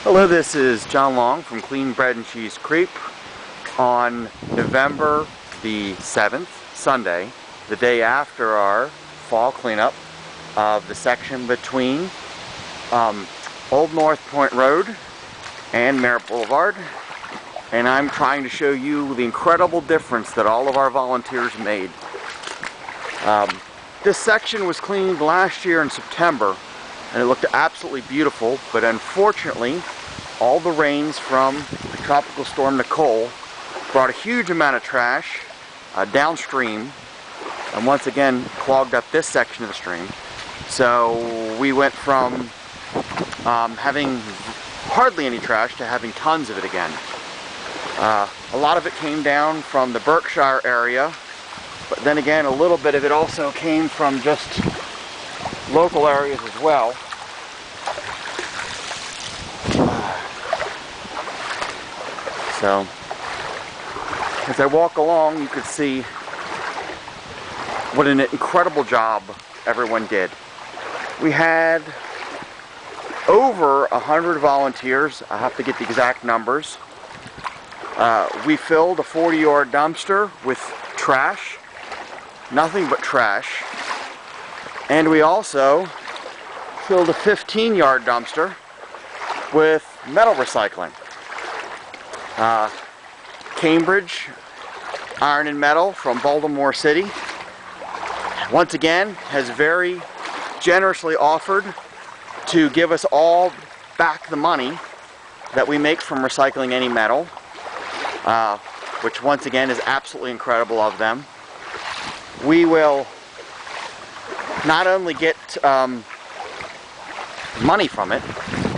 Hello, this is John Long from Clean Bread and Cheese Creep on November the 7th, Sunday, the day after our fall cleanup of the section between Old North Point Road and Merritt Blvd. And I'm trying to show you the incredible difference that all of our volunteers made. This section was cleaned last year in September, and it looked absolutely beautiful, but unfortunately all the rains from the tropical storm Nicole brought a huge amount of trash downstream and once again clogged up this section of the stream. So we went from having hardly any trash to having tons of it again. A lot of it came down from the Berkshire area, but then again a little bit of it also came from just local areas as well. So as I walk along, you could see what an incredible job everyone did. We had over 100 volunteers. I have to get the exact numbers. We filled a 40-yard dumpster with trash, nothing but trash. And we also filled a 15-yard dumpster with metal recycling. Cambridge Iron and Metal from Baltimore City once again has very generously offered to give us all back the money that we make from recycling any metal, which once again is absolutely incredible of them. We will not only get money from it,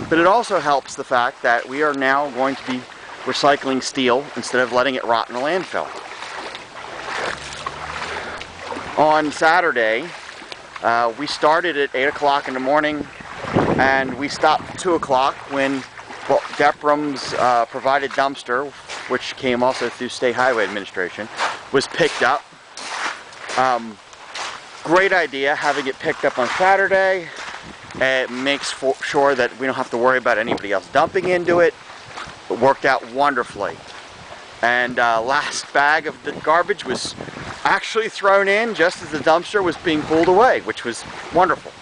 but it also helps the fact that we are now going to be recycling steel instead of letting it rot in a landfill. On Saturday, we started at 8 o'clock in the morning and we stopped at 2 o'clock when Deprum's provided dumpster, which came also through State Highway Administration, was picked up. Great idea having it picked up on Saturday. It makes sure that we don't have to worry about anybody else dumping into it. It worked out wonderfully. And last bag of the garbage was actually thrown in just as the dumpster was being pulled away, which was wonderful.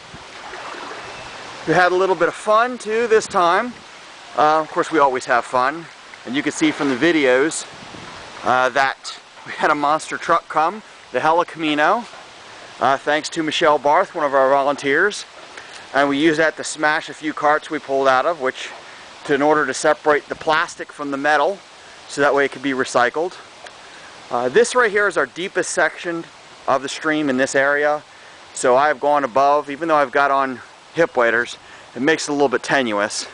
We had a little bit of fun too this time. Of course, we always have fun. And you can see from the videos that we had a monster truck come, the Hella Camino, thanks to Michelle Barth, one of our volunteers. And we used that to smash a few carts we pulled out of, in order to separate the plastic from the metal, so that way it could be recycled. This right here is our deepest section of the stream in this area. So I've gone above, even though I've got on hip waders, it makes it a little bit tenuous.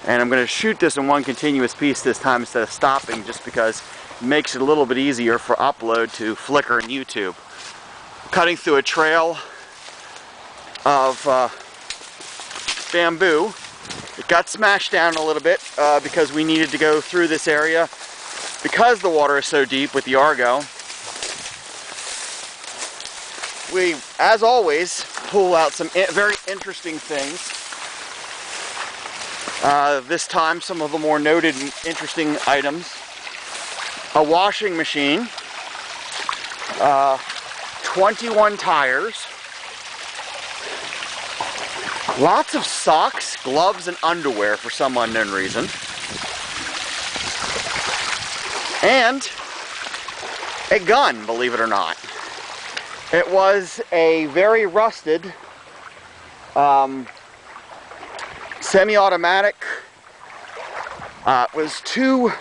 And I'm going to shoot this in one continuous piece this time instead of stopping, just because it makes it a little bit easier for upload to Flickr and YouTube. Cutting through a trail of bamboo. It got smashed down a little bit because we needed to go through this area because the water is so deep with the Argo. We, as always, pull out some very interesting things. This time, some of the more noted and interesting items. A washing machine, 21 tires, lots of socks, gloves, and underwear for some unknown reason. And a gun, believe it or not. It was a very rusted semi-automatic. It was too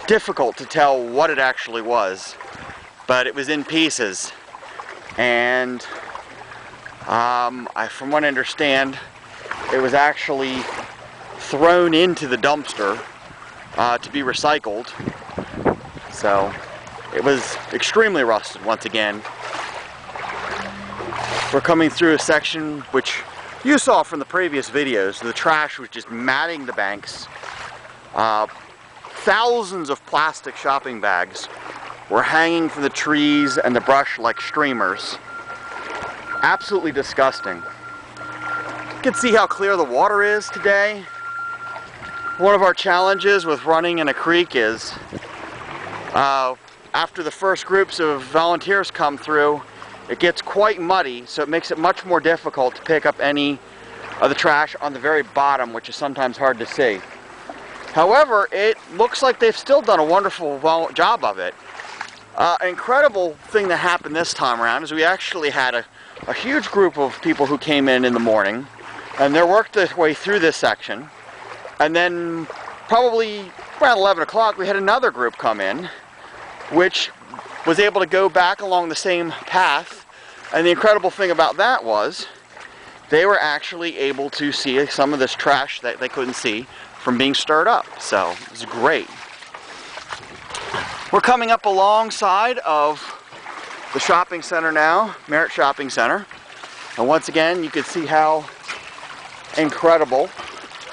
difficult to tell what it actually was, but it was in pieces. And from what I understand, it was actually thrown into the dumpster to be recycled. So it was extremely rusted once again. We're coming through a section which you saw from the previous videos. The trash was just matting the banks. Thousands of plastic shopping bags were hanging from the trees and the brush like streamers. Absolutely disgusting. You can see how clear the water is today. One of our challenges with running in a creek is after the first groups of volunteers come through, it gets quite muddy, so it makes it much more difficult to pick up any of the trash on the very bottom, which is sometimes hard to see. However, it looks like they've still done a wonderful job of it. An incredible thing that happened this time around is we actually had a huge group of people who came in the morning, and they worked their way through this section. And then probably around 11 o'clock we had another group come in, which was able to go back along the same path. And the incredible thing about that was they were actually able to see some of this trash that they couldn't see from being stirred up. So it was great. We're coming up alongside of the shopping center now, Merritt Shopping Center. And once again, you can see how incredible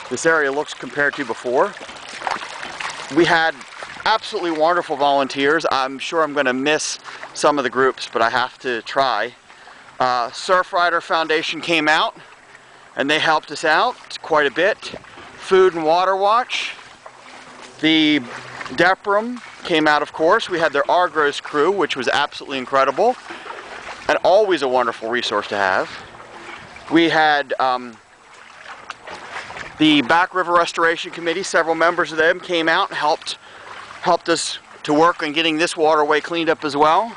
this area looks compared to before. We had absolutely wonderful volunteers. I'm sure I'm going to miss some of the groups, but I have to try. Surfrider Foundation came out and they helped us out quite a bit. Food and Water Watch. The DEPRM came out, of course. We had their Argos crew, which was absolutely incredible and always a wonderful resource to have. We had the Back River Restoration Committee. Several members of them came out and helped us to work on getting this waterway cleaned up as well.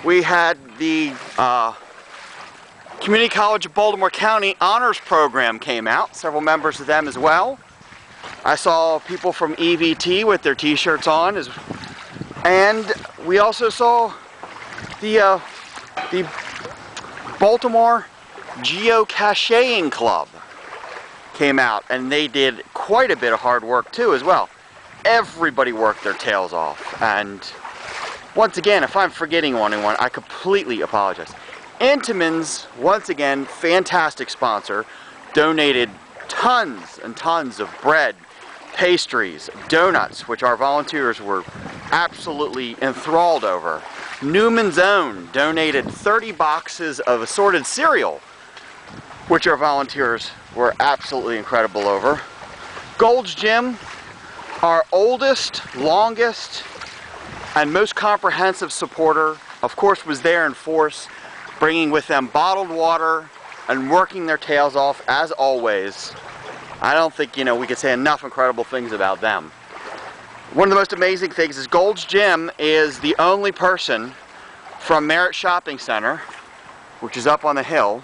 We had the Community College of Baltimore County Honors Program came out. Several members of them as well. I saw people from EVT with their t-shirts on, and we also saw the Baltimore Geocaching Club came out, and they did quite a bit of hard work too as well. Everybody worked their tails off, and once again, if I'm forgetting anyone, I completely apologize. Intamin's, once again, fantastic sponsor, donated tons and tons of bread, pastries, donuts, which our volunteers were absolutely enthralled over. Newman's Own donated 30 boxes of assorted cereal, which our volunteers were absolutely incredible over. Gold's Gym, our oldest, longest, and most comprehensive supporter, of course, was there in force, bringing with them bottled water and working their tails off as always. I don't think, we could say enough incredible things about them. One of the most amazing things is Gold's Gym is the only person from Merritt Shopping Center, which is up on the hill,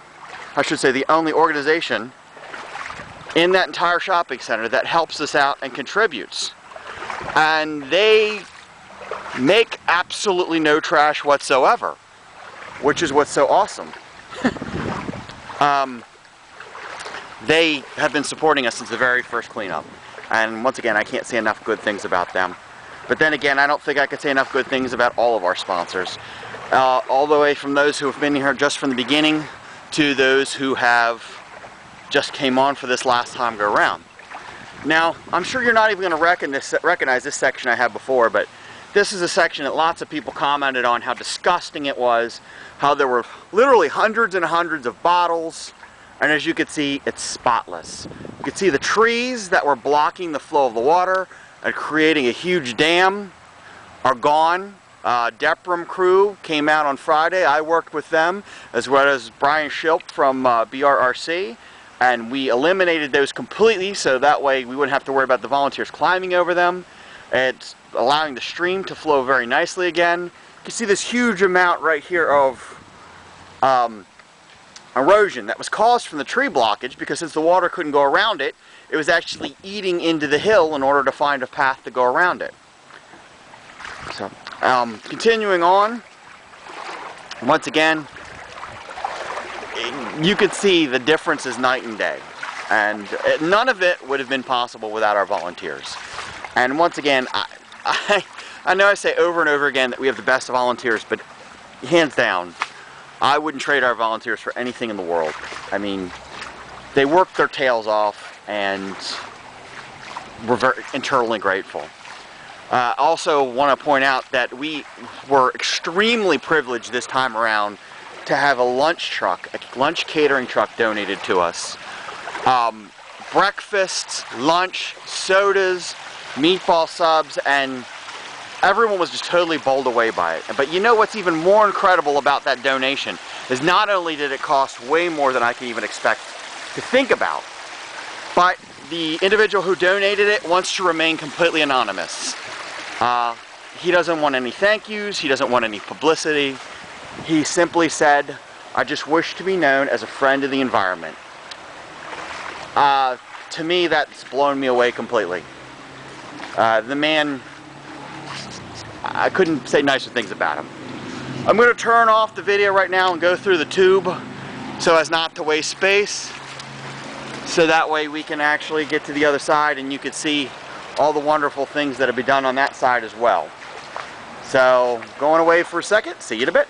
I should say the only organization in that entire shopping center that helps us out and contributes. And they make absolutely no trash whatsoever, which is what's so awesome. They have been supporting us since the very first cleanup. And once again, I can't say enough good things about them. But then again, I don't think I could say enough good things about all of our sponsors. All the way from those who have been here just from the beginning to those who have just came on for this last time go around. Now, I'm sure you're not even going to recognize this section I had before, but this is a section that lots of people commented on how disgusting it was, how there were literally hundreds and hundreds of bottles, and as you can see, it's spotless. You can see the trees that were blocking the flow of the water and creating a huge dam are gone. DEPRM crew came out on Friday. I worked with them, as well as Brian Schilp from BRRC, and we eliminated those completely, so that way we wouldn't have to worry about the volunteers climbing over them. It's allowing the stream to flow very nicely again. You can see this huge amount right here of erosion that was caused from the tree blockage, because since the water couldn't go around it, it was actually eating into the hill in order to find a path to go around it. So, continuing on, once again, you could see the difference is night and day, and none of it would have been possible without our volunteers. And once again, I know I say over and over again that we have the best volunteers, but hands down, I wouldn't trade our volunteers for anything in the world. I mean, they work their tails off, and we're very eternally grateful. Also want to point out that we were extremely privileged this time around to have a lunch truck, a lunch catering truck donated to us. breakfast, lunch, sodas, meatball subs, and everyone was just totally bowled away by it. But you know what's even more incredible about that donation is not only did it cost way more than I can even expect to think about, but the individual who donated it wants to remain completely anonymous. He doesn't want any thank yous, he doesn't want any publicity. He simply said, "I just wish to be known as a friend of the environment." To me, that's blown me away completely. The man, I couldn't say nicer things about him. I'm going to turn off the video right now and go through the tube so as not to waste space. So that way we can actually get to the other side and you can see all the wonderful things that have been done on that side as well. So, going away for a second, see you in a bit.